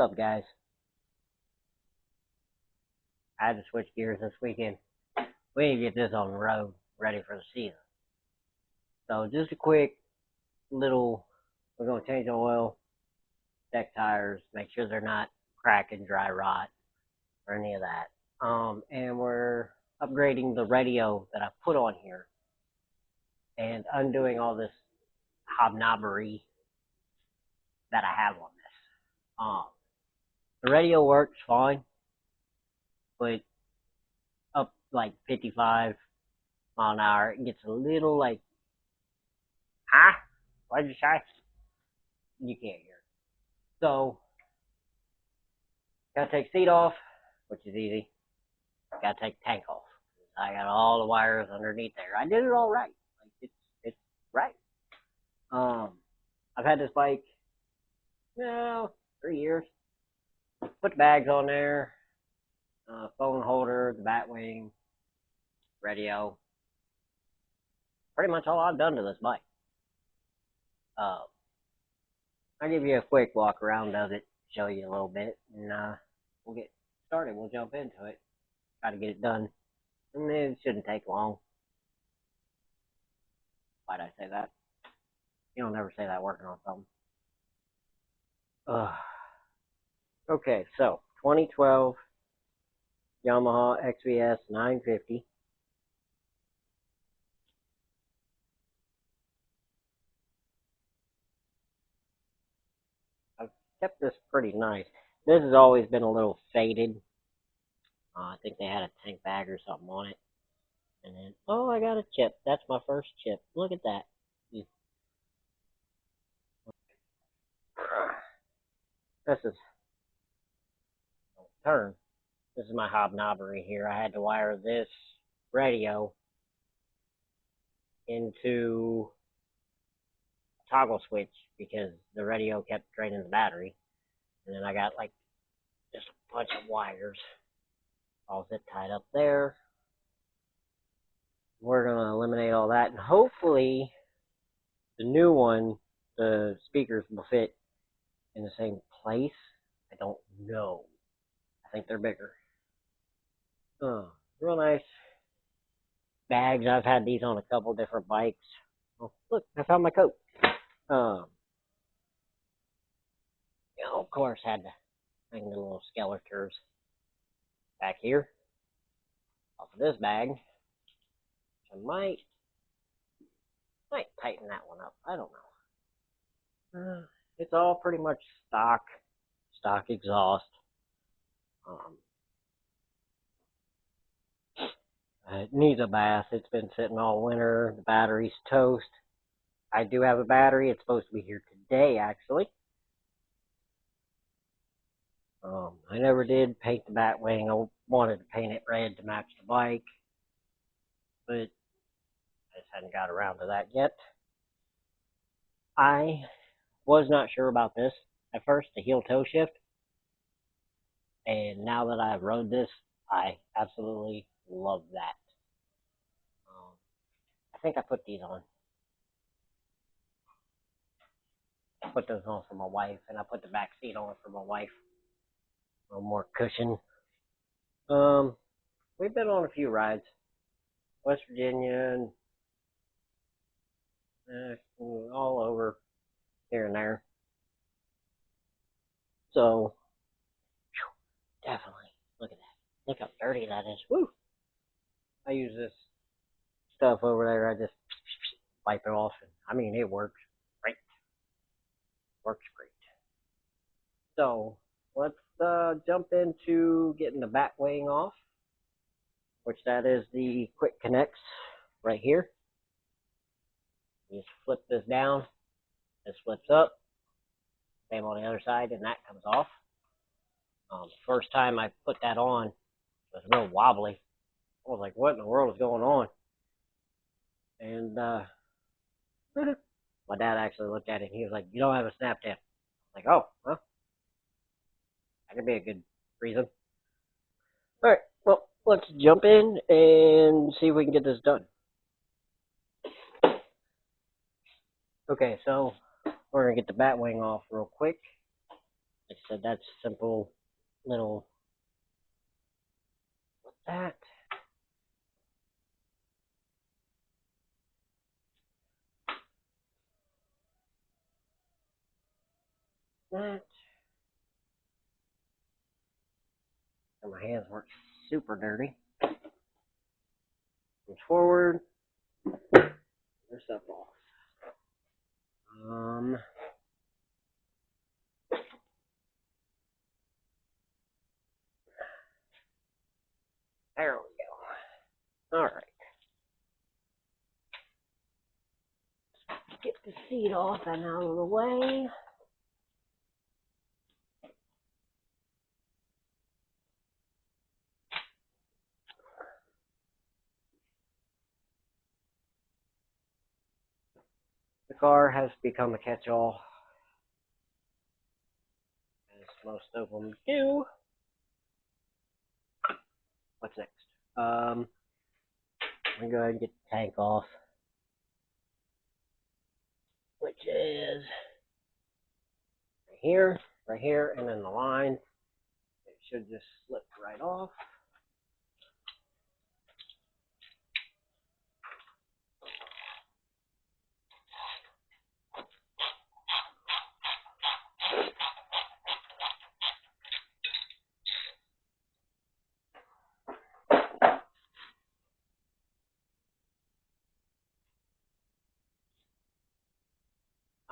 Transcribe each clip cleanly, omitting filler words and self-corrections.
What's up, guys? I had to switch gears this weekend. We need to get this on the road, ready for the season. So just a quick little, we're going to change the oil, check tires, make sure they're not cracking, dry rot, or any of that. And we're upgrading the radio that I put on here and undoing all this hobnobbery that I have on this. The radio works fine, but up like 55 mile an hour, it gets a little like, huh? Why'd you say? You can't hear it. So, gotta take seat off, which is easy. Gotta take tank off. I got all the wires underneath there. I did it all right. Like it's right. I've had this bike, 3 years. Put the bags on there, phone holder, the bat wing, radio. Pretty much all I've done to this bike. I'll give you a quick walk around of it, show you a little bit, and we'll get started. We'll jump into it, try to get it done, and it shouldn't take long. Why'd I say that? You don't ever say that working on something. Okay, so 2012 Yamaha XVS 950. I've kept this pretty nice. This has always been a little faded. I think they had a tank bag or something on it. And then, oh, I got a chip. That's my first chip. Look at that. This is, turn. This is my hobnobbery here. I had to wire this radio into a toggle switch because the radio kept draining the battery. And then I got like just a bunch of wires. All zip tied up there. We're going to eliminate all that. And hopefully the new one, the speakers will fit in the same place. I don't know. I think they're bigger. Real nice bags. I've had these on a couple different bikes. Oh, look, I found my coat. Of course, had to hang the little skeletons back here off of this bag. I might tighten that one up. I don't know. It's all pretty much stock exhaust. It needs a bath. It's been sitting all winter. The battery's toast. I do have a battery. It's supposed to be here today, actually. I never did paint the bat wing. I wanted to paint it red to match the bike, but I just hadn't got around to that yet. I was not sure about this at first, the heel toe shift, and now that I've rode this, I absolutely love that. I think I put these on. I put those on for my wife, and I put the back seat on for my wife. A little more cushion. We've been on a few rides. West Virginia, and all over here and there. So, definitely, look at that. Look how dirty that is. Woo! I use this stuff over there. I just wipe it off. And, I mean, it works great. Works great. So, let's jump into getting the bat wing off, which that is the quick connects right here. You just flip this down, this flips up, same on the other side, and that comes off. First time I put that on, it was real wobbly. I was like, what in the world is going on? And my dad actually looked at it and he was like, you don't have a snap tip. I'm like, oh, well, that could be a good reason. All right, well, let's jump in and see if we can get this done. Okay, so we're going to get the bat wing off real quick. Like I said, that's simple little, what's that? That. And my hands weren't super dirty. Goes forward. There's that ball. There we go. All right. Get the seat off and out of the way. The car has become a catch-all, as most of them do. What's next? I'm gonna go ahead and get the tank off, which is right here, and then the line. It should just slip right off.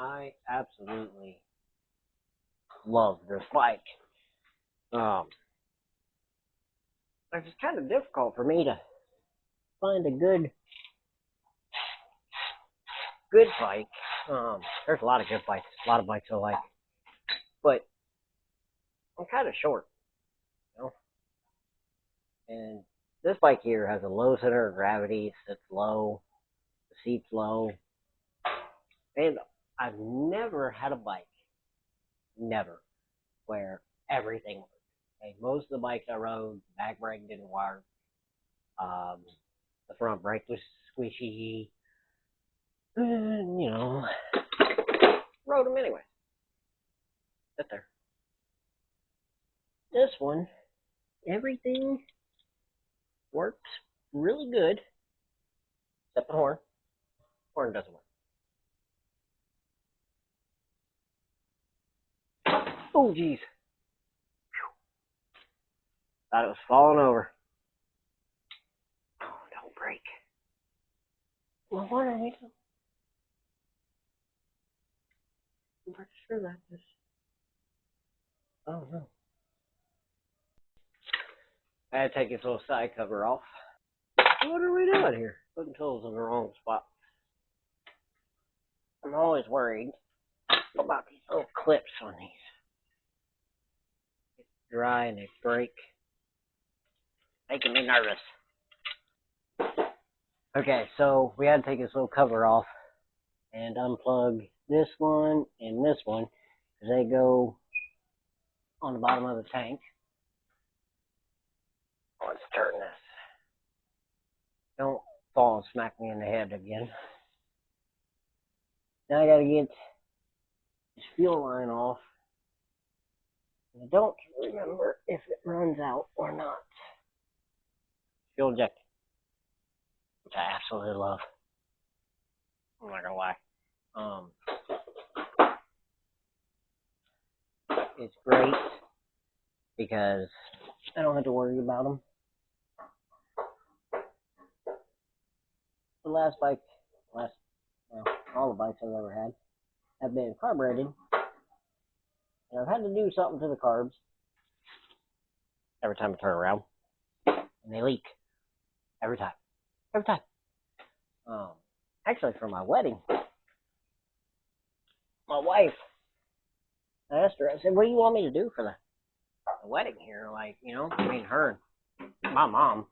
I absolutely love this bike. It's kind of difficult for me to find a good bike. There's a lot of good bikes, a lot of bikes I like, but I'm kind of short, you know. And this bike here has a low center of gravity, sits low, the seat's low, and I've never had a bike, never, where everything worked. Okay, most of the bikes I rode, the back brake didn't work, the front brake was squishy, and, you know, rode them anyway. Sit there. This one, everything works really good, except the horn. Horn doesn't work. Oh, geez. Thought it was falling over. Oh, don't break. Well, what are we doing? I'm pretty sure that is. Oh, no. I had to take this little side cover off. What are we doing here? Putting tools in the wrong spot. I'm always worried about these little clips on these. It's dry and they break. Making me nervous. Okay, so we had to take this little cover off and unplug this one and this one because they go on the bottom of the tank. Let's turn this. Don't fall and smack me in the head again. Now I gotta get this fuel line off. I don't remember if it runs out or not. Fuel injector, which I absolutely love. I'm not gonna lie. It's great because I don't have to worry about them. The last bike, all the bikes I've ever had have been carbureted, and I've had to do something to the carbs every time I turn around, and they leak every time. Actually, for my wedding, my wife, I asked her, I said, what do you want me to do for the wedding here? Like, you know, I mean, her and my mom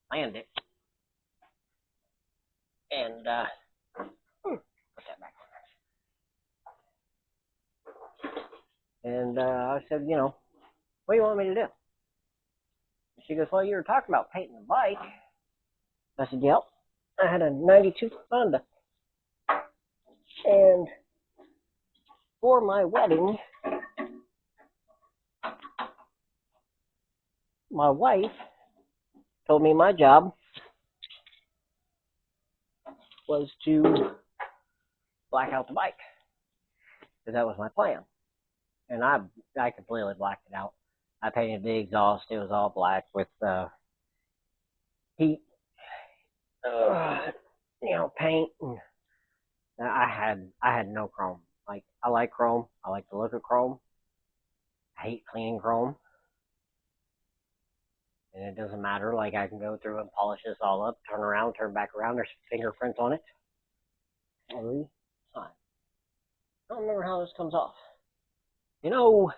planned it. And, put that back on. And, I said, you know, what do you want me to do? And she goes, well, you were talking about painting the bike. I said, yep. I had a 92 Honda. And for my wedding, my wife told me my job was to black out the bike, because that was my plan. And I completely blacked it out. I painted the exhaust. It was all black with heat, paint. And I had no chrome. Like, I like chrome. I like the look of chrome. I hate cleaning chrome. And it doesn't matter. Like, I can go through and polish this all up, turn around, turn back around. There's fingerprints on it every time. I don't remember how this comes off. You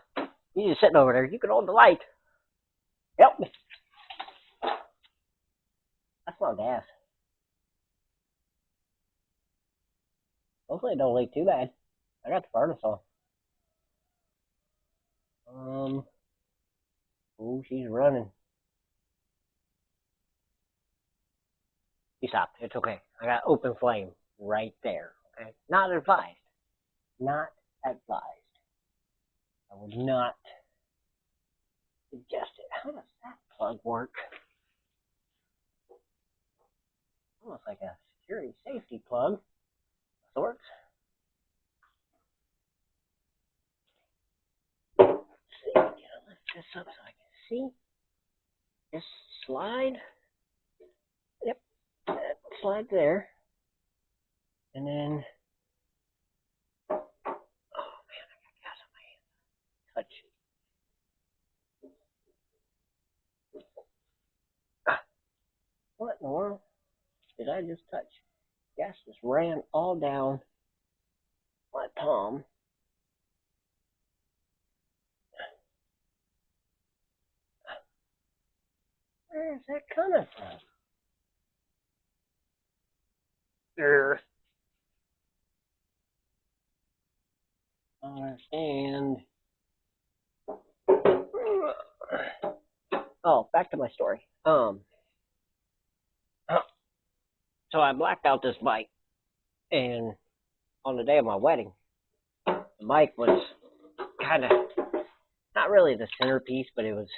just sitting over there. You can hold the light. Help me. That's not gas. Hopefully it don't leak too bad. I got the furnace on. Oh, she's running. She stopped. It's okay. I got open flame right there. Okay? Not advised. Not advised. I would not suggest it. How does that plug work? Almost like a security safety plug of sorts. Let's see. Can I lift this up so I can see? Just slide. Yep. That slide there. And then, oh man, I got gas on my hand. Touch. What in the world did I just touch? Gas just ran all down my palm. Where is that coming from? There. I understand. Oh, back to my story. So I blacked out this bike, and on the day of my wedding, the bike was kind of not really the centerpiece, but it was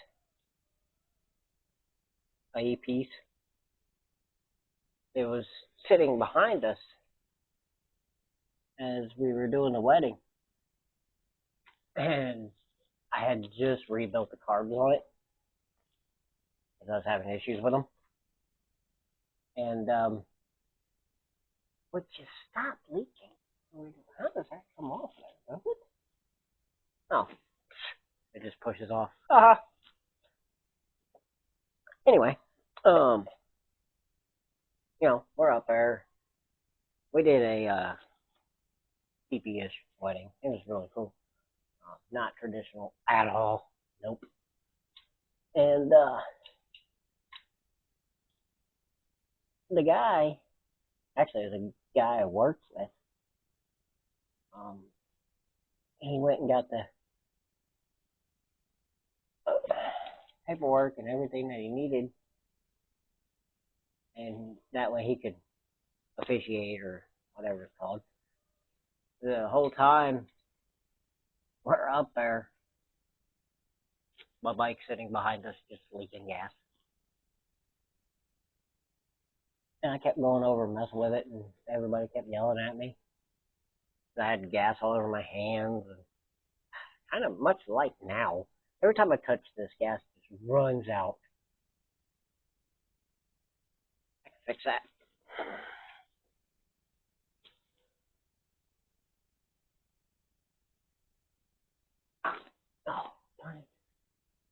a piece. It was sitting behind us as we were doing the wedding, and I had just rebuilt the carbs on it because I was having issues with them. And would you stop leaking? How does that come off there? Does it? Oh, it just pushes off. Anyway, we're up there. We did a hippie-ish wedding. It was really cool. Not traditional at all. Nope. And the guy, actually, it was a guy I worked with. He went and got the paperwork and everything that he needed, and that way he could officiate or whatever it's called. The whole time we're up there, my bike sitting behind us just leaking gas. And I kept going over and messing with it, and everybody kept yelling at me. I had gas all over my hands, and kind of much like now. Every time I touch this, gas just runs out. I can fix that. Oh, darn it.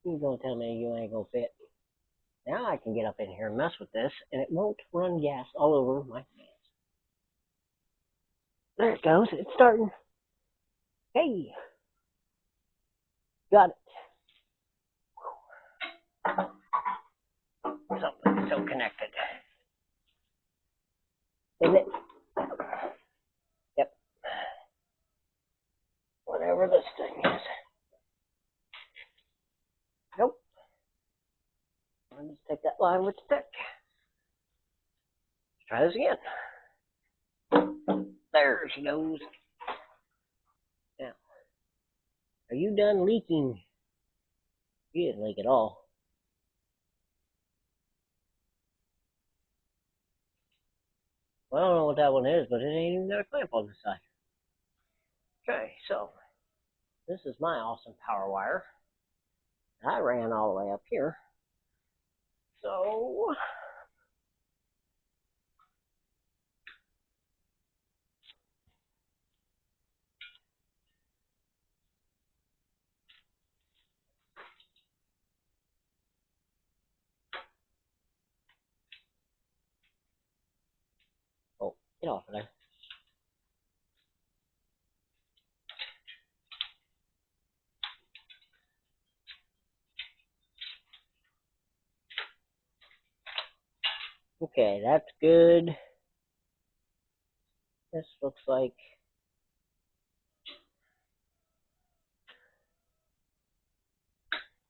You gonna tell me you ain't gonna fit? Now I can get up in here and mess with this, and it won't run gas all over my hands. There it goes. It's starting. Hey. Got it. Something's so connected. Isn't it? Yep. Whatever this thing is. Nope. I'll just take that line with the stick. Let's try this again. There she goes. Now, are you done leaking? You didn't leak at all. Well, I don't know what that one is, but it ain't even got a clamp on the side. Okay, so this is my awesome power wire. I ran all the way up here. So oh, get off of there. Okay, that's good. This looks like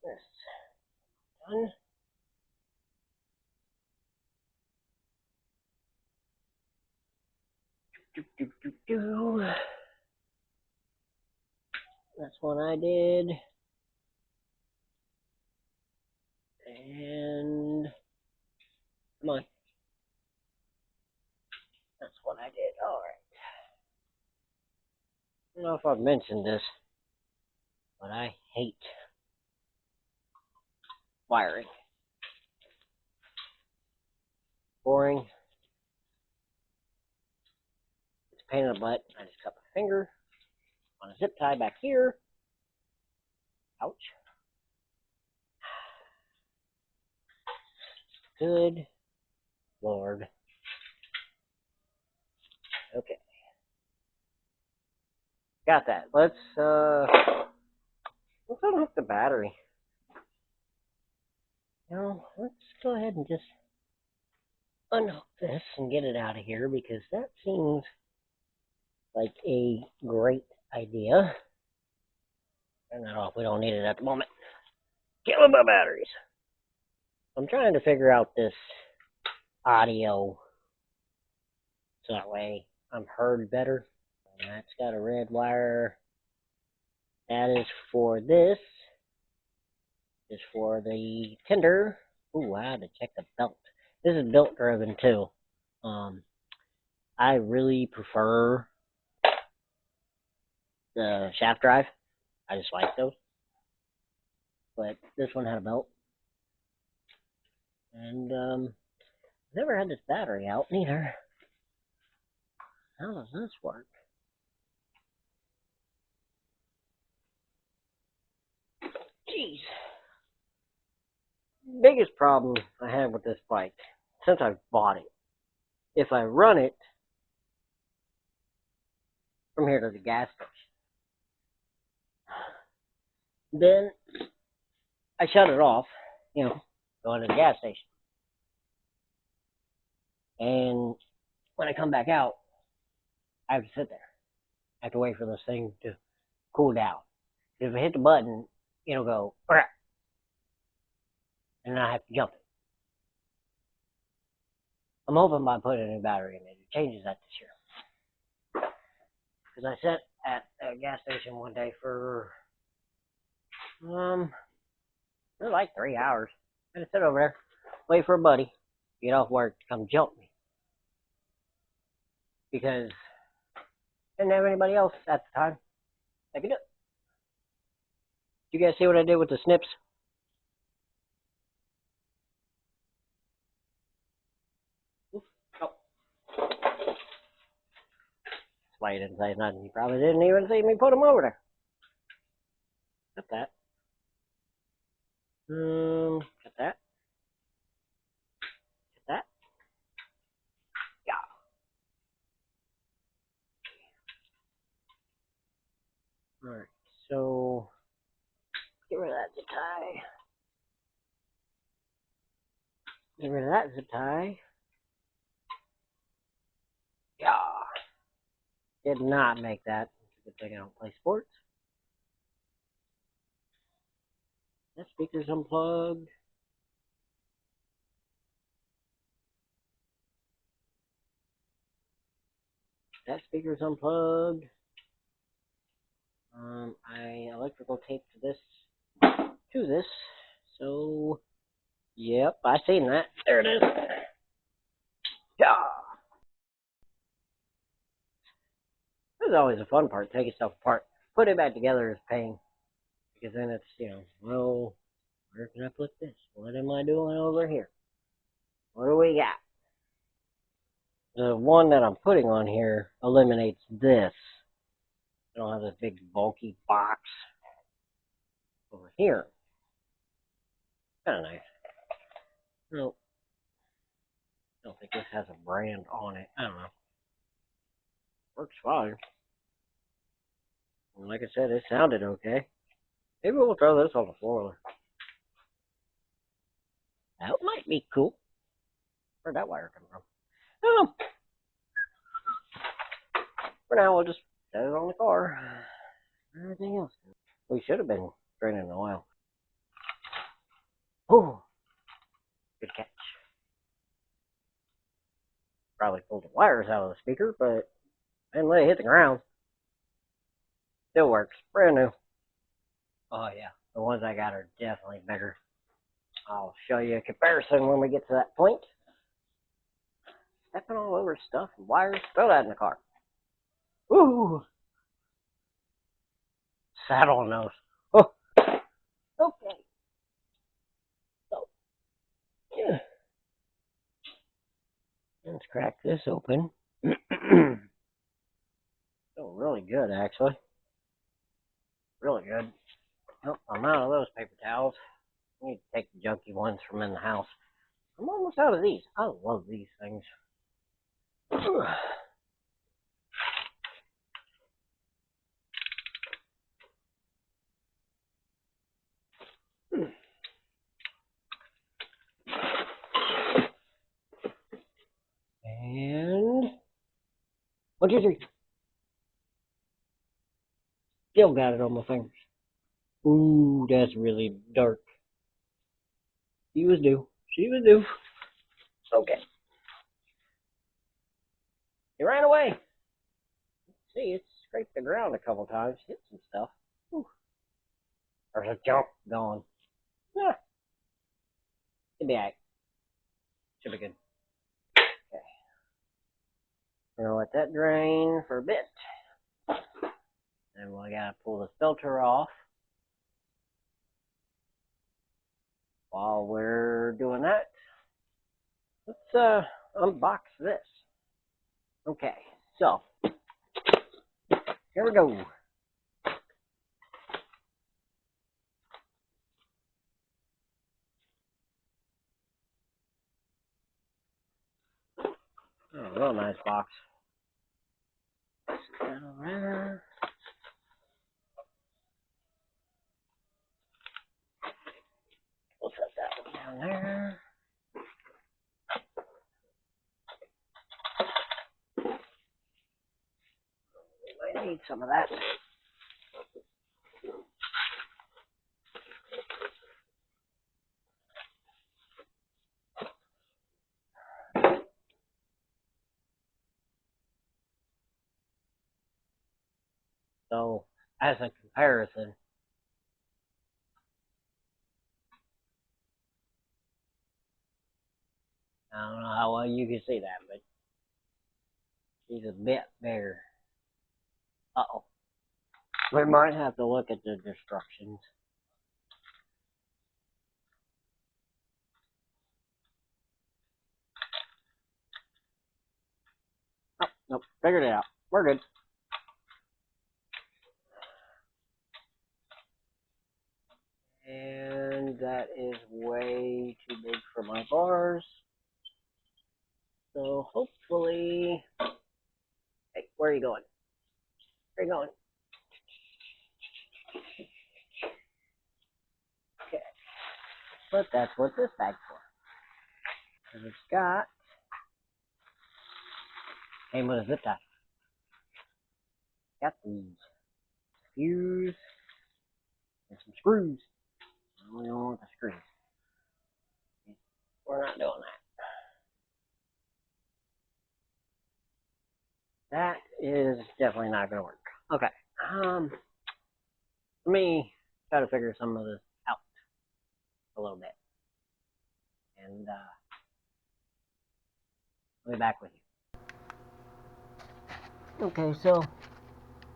this done. Do, do, do, do. That's one I did. And come on. That's what I did. Alright. I don't know if I've mentioned this, but I hate wiring. Boring. It's a pain in the butt. I just cut my finger on a zip tie back here. Ouch. Good Lord. Okay. Got that. Let's unhook the battery. Now, let's go ahead and just unhook this and get it out of here, because that seems like a great idea. Turn that off. We don't need it at the moment. Killing my batteries. I'm trying to figure out this audio so that way I'm heard better. And that's got a red wire. That is for this. This is for the tender. Ooh, I had to check the belt. This is belt driven too. I really prefer the shaft drive. I just like those. But this one had a belt. And never had this battery out neither. How does this work? Jeez. Biggest problem I have with this bike since I've bought it. If I run it from here to the gas station, then I shut it off, going to the gas station. And when I come back out, I have to sit there. I have to wait for this thing to cool down. If I hit the button, it'll go, and I have to jump it. I'm hoping by putting a new battery in it, it changes that this year. Because I sat at a gas station one day for like 3 hours. I had to sit over there, wait for a buddy, get off work to come jump me. Because I didn't have anybody else at the time that could do it. You guys see what I did with the snips? Oh. That's why you didn't say nothing. You probably didn't even see me put them over there. Got that. Got that. Got that. Yeah. Alright, so get rid of that zip tie. Get rid of that zip tie. Yeah. Did not make that. It's a good thing I don't play sports. That speaker's unplugged. That speaker's unplugged. I electrical taped this to this. So, yep, I seen that. There it is. Yeah. is always the fun part, taking stuff apart. Putting it back together is pain. Because then it's, well, where can I put this? What am I doing over here? What do we got? The one that I'm putting on here eliminates this. I don't have this big bulky box over here. Kind of nice. No, I don't think this has a brand on it. I don't know. Works fine. And like I said, it sounded okay. Maybe we'll throw this on the floor. That might be cool. Where'd that wire come from? Oh, for now, we'll just set it on the car. Everything else. We should have been draining the oil. Ooh, good catch. Probably pulled the wires out of the speaker, but I didn't let it hit the ground. Still works. Brand new. Oh, yeah. The ones I got are definitely bigger. I'll show you a comparison when we get to that point. Stepping all over stuff and wires. Throw that in the car. Ooh. Saddle nose. Oh. Okay. So, yeah. Let's crack this open. Feel really good, actually. Really good. Oh, I'm out of those paper towels. I need to take the junky ones from in the house. I'm almost out of these. I love these things. And 1, 2, 3. Still got it on my fingers. Ooh, that's really dark. She was due. She was due. Okay. He ran away. See, it scraped the ground a couple times, hit some stuff. Ooh. There's a jump going. Yeah. Should be alright. Should be good. Okay. We're gonna let that drain for a bit. And we gotta pull the filter off. While we're doing that, let's unbox this. Okay, so here we go. Oh, real nice box. We'll set that one down there. We might need some of that. So, as a comparison, I don't know how well you can see that, but she's a bit bigger. Uh-oh. We might have to look at the instructions. Oh, nope. Figured it out. We're good. And that is way too big for my bars. So hopefully... Hey, where are you going? Where are you going? Okay. But that's what this bag's for. And it's got... Came with a zip tie. Got these fuse and some screws. We don't want the screws. We're not doing that. That is definitely not going to work. Okay. Let me try to figure some of this out a little bit. And I'll be back with you. Okay, so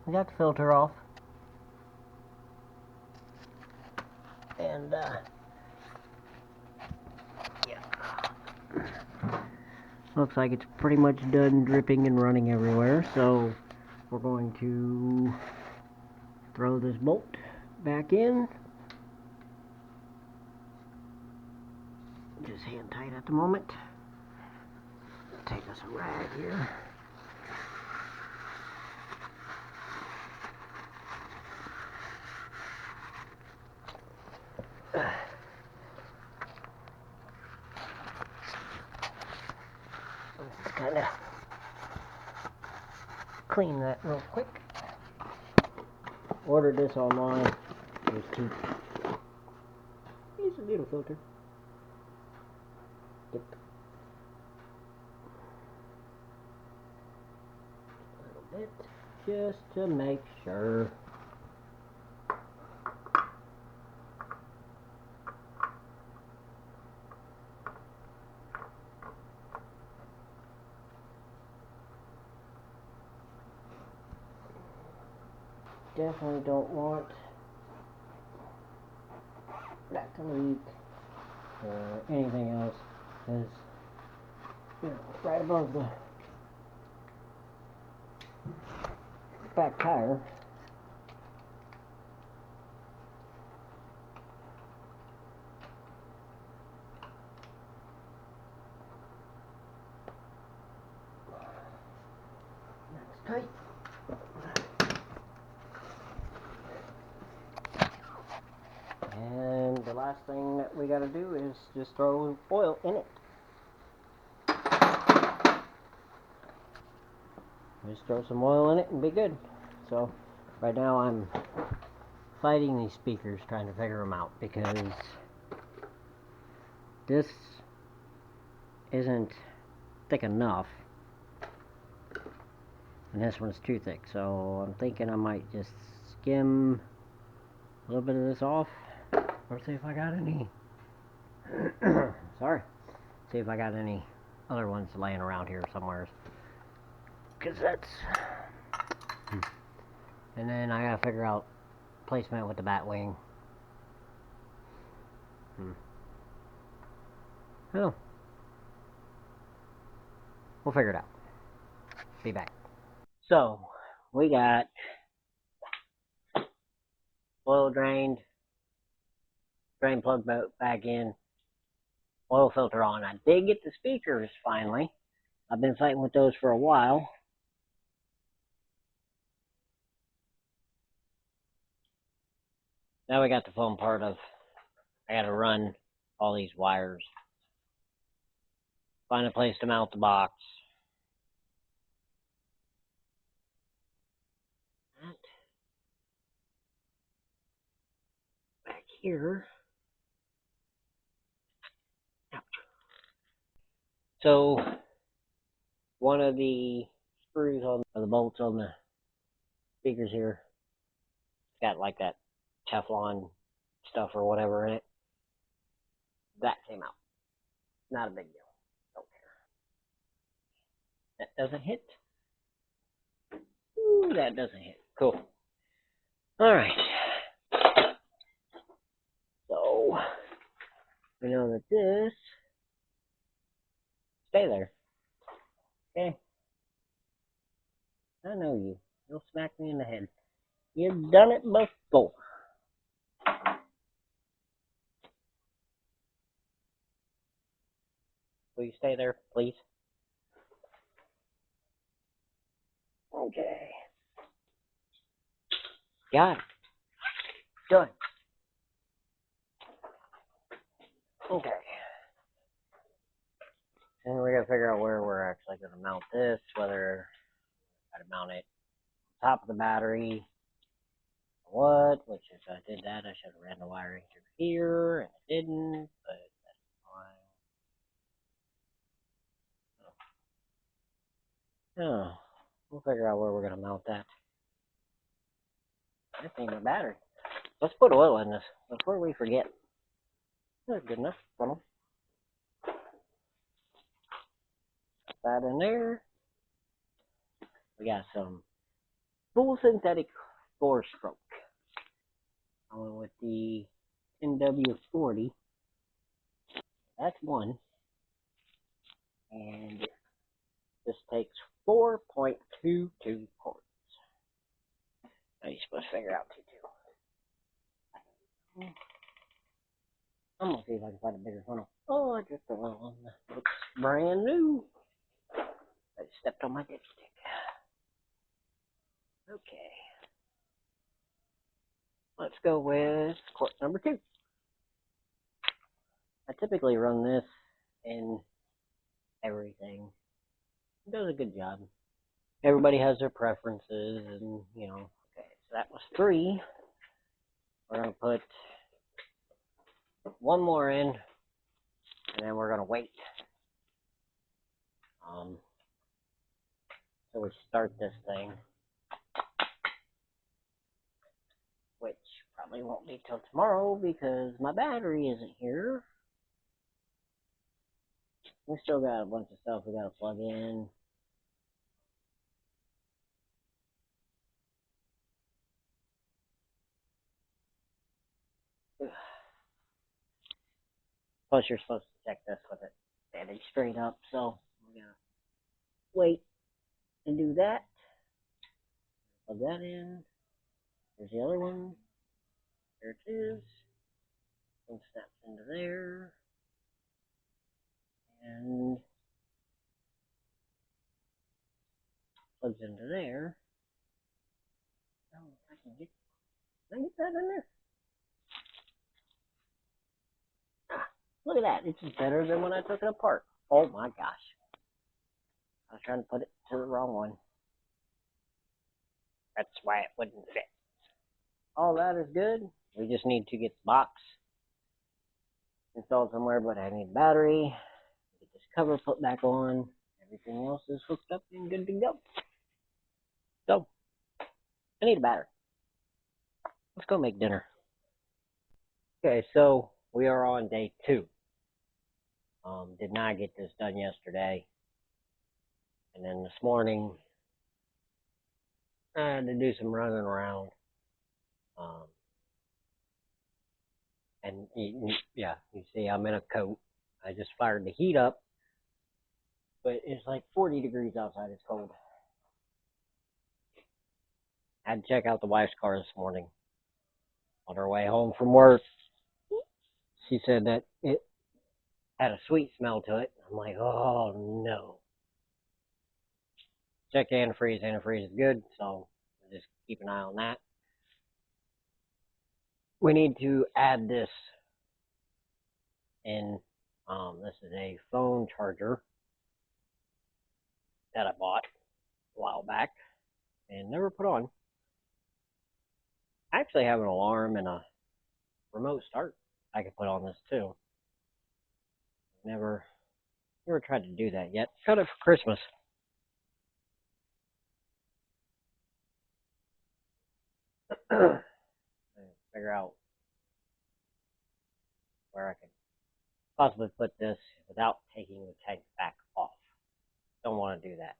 we got the filter off. And, yeah. Looks like it's pretty much done dripping and running everywhere, so we're going to throw this bolt back in. Just hand tight at the moment. Take us a rag here. Let's kind of clean that real quick. Ordered this online. Here's cheap. Here's a little filter. Dip. A little bit, just to make sure. Definitely don't want that to leak or anything else, because right above the back tire that's tight. And the last thing that we got to do is just throw oil in it. Just throw some oil in it and be good. So right now I'm fighting these speakers, trying to figure them out, because this isn't thick enough and this one's too thick. So I'm thinking I might just skim a little bit of this off, or see if I got any sorry, see if I got any other ones laying around here somewhere, because that's and then I gotta figure out placement with the bat wing. Oh, we'll figure it out. Be back. So we got oil drained, drain plug back in, oil filter on. I did get the speakers finally. I've been fighting with those for a while. Now we got the fun part of I gotta run all these wires, find a place to mount the box. Back here. So one of the screws on or the bolts on the speakers here, it's got like that Teflon stuff or whatever in it. That came out. Not a big deal. Don't care. That doesn't hit. Ooh, that doesn't hit. Cool. Alright. So we know that this stay there. Okay. I know you. You'll smack me in the head. You've done it before. Will you stay there, please? Okay. Got it. Done. Okay. And we gotta figure out where we're actually gonna mount this, whether I gotta mount it on top of the battery, or what, which if I did that, I should have ran the wiring through here, and I didn't, but that's fine. Oh, we'll figure out where we're gonna mount that. I think the battery. Let's put oil in this before we forget. That's good enough. Put that in there. We got some full synthetic 4-stroke. I went with the NW40. That's one. And this takes 4.22 quarts. Now you're supposed to figure out 2.2. I'm gonna see if I can find a bigger funnel. Oh, I just put one. Looks brand new. I stepped on my dipstick. Okay. Let's go with quart number 2. I typically run this in everything. It does a good job. Everybody has their preferences, and you know. Okay, so that was 3. We're gonna put one more in, and then we're gonna wait. So we start this thing, which probably won't be till tomorrow because my battery isn't here. We still got a bunch of stuff we gotta plug in. Plus, you're supposed to check this with it bandaged straight up, so we're gonna wait and do that. Plug that in. There's the other one. There it is. One snaps into there. And plugs into there. Oh, I can get that in there. Look at that. It's better than when I took it apart. Oh my gosh. I was trying to put it to the wrong one. That's why it wouldn't fit. All that is good. We just need to get the box installed somewhere, but I need a battery. Get this cover put back on. Everything else is hooked up and good to go. So, I need a battery. Let's go make dinner. Okay, so we are on day 2. Did not get this done yesterday. And then this morning, I had to do some running around. And yeah, you see I'm in a coat. I just fired the heat up, but it's like 40 degrees outside. It's cold. I had to check out the wife's car this morning. On her way home from work, she said that it had a sweet smell to it. I'm like, oh no. Check antifreeze. Antifreeze is good, so just keep an eye on that. We need to add this in. This is a phone charger that I bought a while back and never put on. I actually have an alarm and a remote start I can put on this too. Never tried to do that yet. Got it for Christmas. Figure out where I can possibly put this without taking the tank back off. Don't want to do that.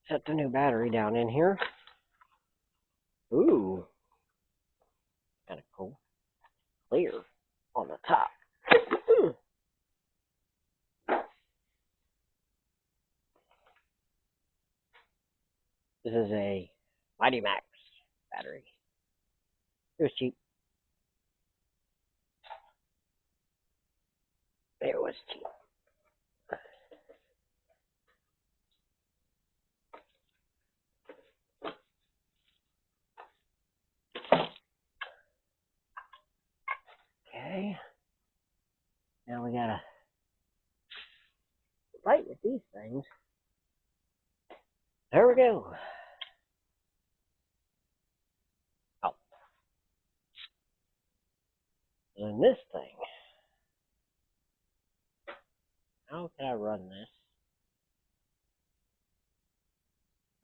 Set the new battery down in here. Ooh, kind of cool. Clear on the top. This is a Mighty Max battery. It was cheap. It was cheap. Okay. Now we gotta fight with these things. There we go. Oh. And this thing. How can I run this?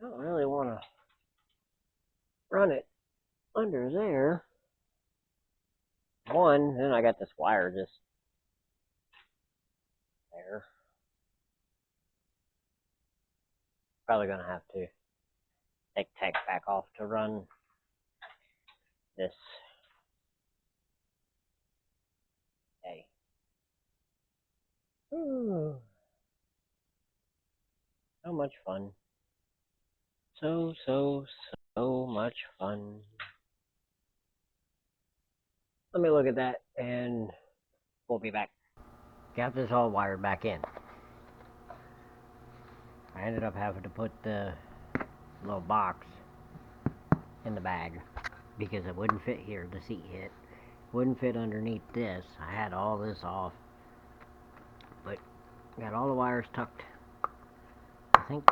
I don't really want to run it under there. One, then I got this wire just there. Probably gonna have to take the tank back off to run this. Okay. Ooh. So much fun. So much fun. Let me look at that and we'll be back. Got this all wired back in. I ended up having to put the little box in the bag because it wouldn't fit here, the seat hit. Wouldn't fit underneath this. I had all this off. But got all the wires tucked, I think,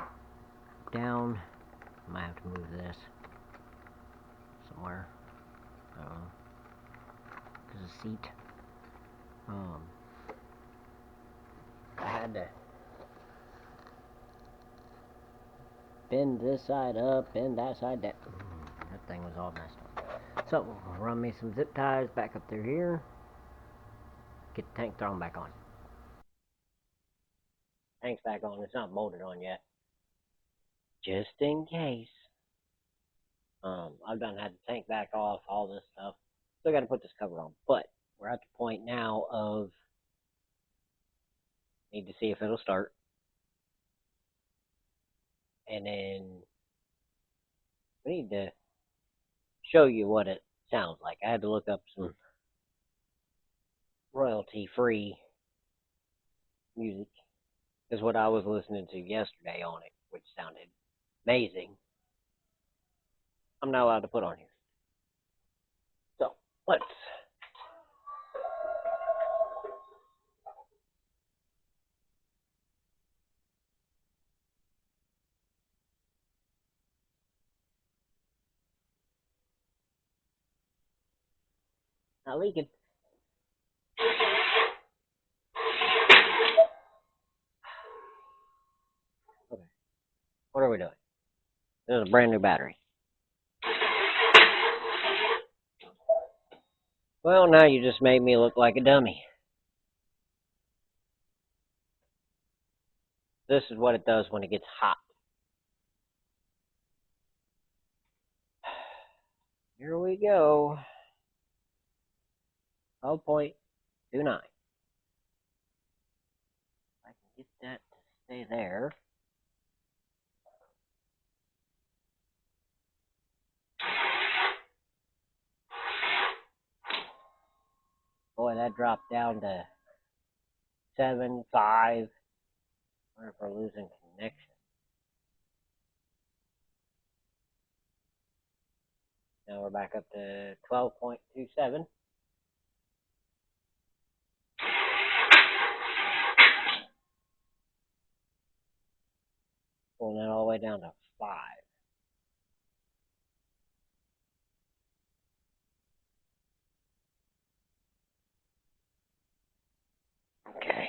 down. I might have to move this somewhere. I don't know. Because the seat. I had to bend this side up, bend that side down. That thing was all messed up. So, I'll run me some zip ties back up through here. Get the tank thrown back on. Tank's back on. It's not bolted on yet. Just in case. I've done had the tank back off, all this stuff. Still got to put this cover on. But we're at the point now of need to see if it'll start. And then we need to show you what it sounds like. I had to look up some royalty-free music. Is what I was listening to yesterday on it, which sounded amazing. I'm not allowed to put on here. So, let's... Not leaking. Okay. What are we doing? This is a brand new battery. Well, now you just made me look like a dummy. This is what it does when it gets hot. Here we go. 12.29. I can get that to stay there. Boy, that dropped down to 7.5. I wonder if we're losing connection. Now we're back up to 12.27. Pulling that all the way down to 5. Okay.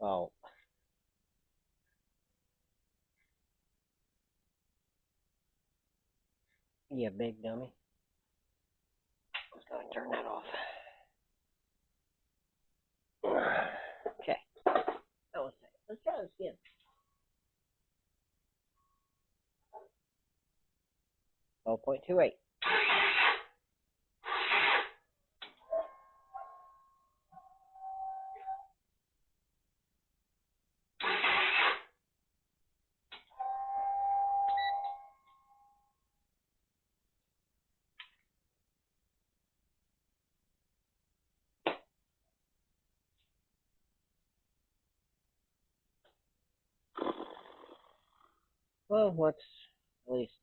Oh. You big dummy. Let's go ahead and turn that off. Okay. That was safe. Let's try this again. .28. Well, let's at least,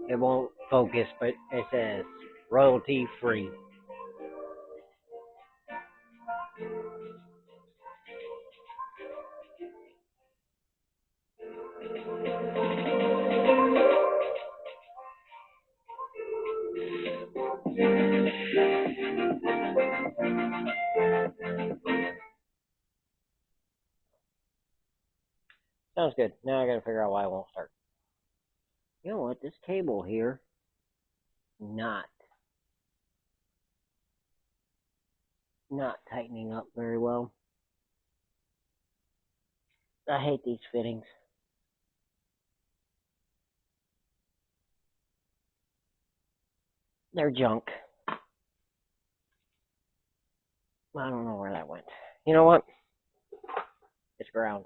it won't focus, but it says royalty free. Sounds good. Now I gotta figure out why it won't start. You know what? This cable here, not tightening up very well. I hate these fittings. They're junk. I don't know where that went. You know what? It's ground.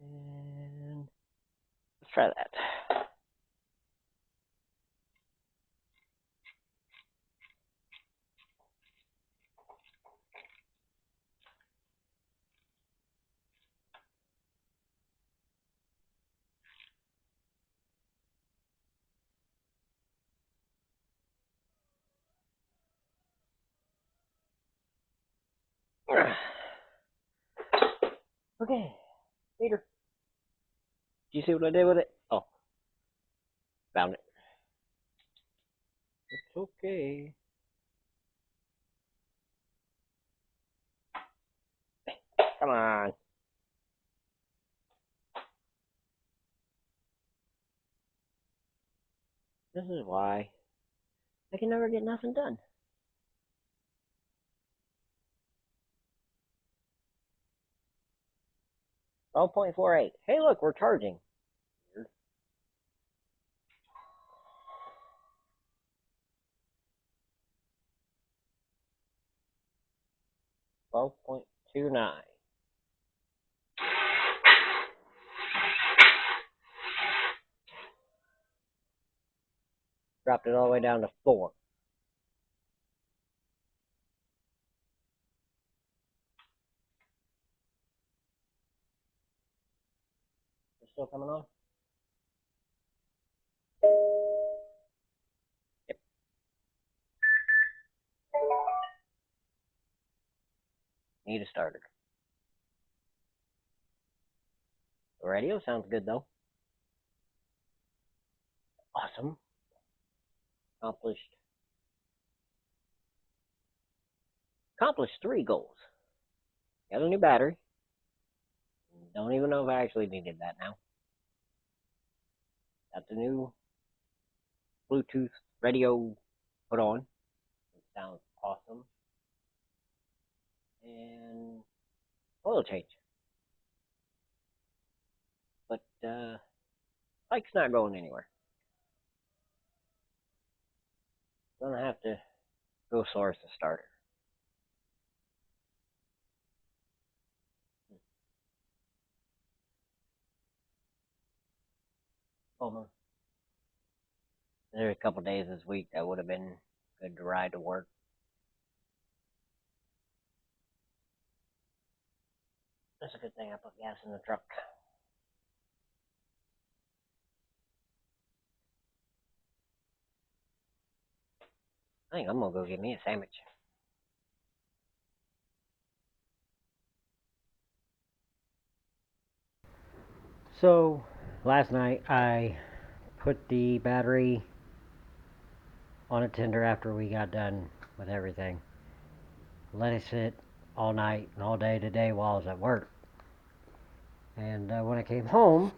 And let's try that. Okay, Peter. Do you see what I did with it? Oh, found it. It's okay. Come on. This is why I can never get nothing done. 12.48. Hey, look, we're charging. 12.29. Dropped it all the way down to 4. It's still coming on? Yep. Need a starter. The radio sounds good though. Awesome. Accomplished 3 goals. Got a new battery. Don't even know if I actually needed that now. Got the new Bluetooth radio put on. It sounds awesome. And oil change. But bike's not going anywhere. Gonna have to go source a starter. Bummer. There's a couple days this week that would have been good to ride to work. That's a good thing I put gas in the truck. I think I'm gonna go get me a sandwich. So, last night I put the battery on a tender after we got done with everything. Let it sit all night and all day today while I was at work. And when I came home,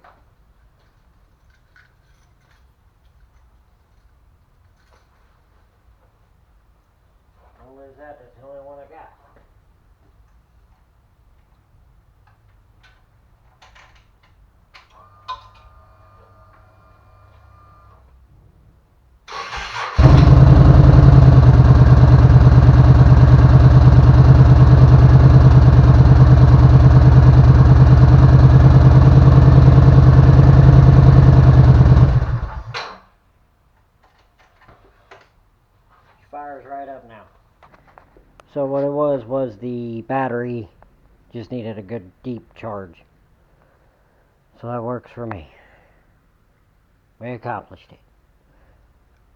what is that? That's the only one I got. Fires right up now. So what it was the battery just needed a good deep charge. So that works for me. We accomplished it.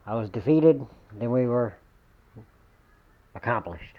I was defeated, then we were accomplished.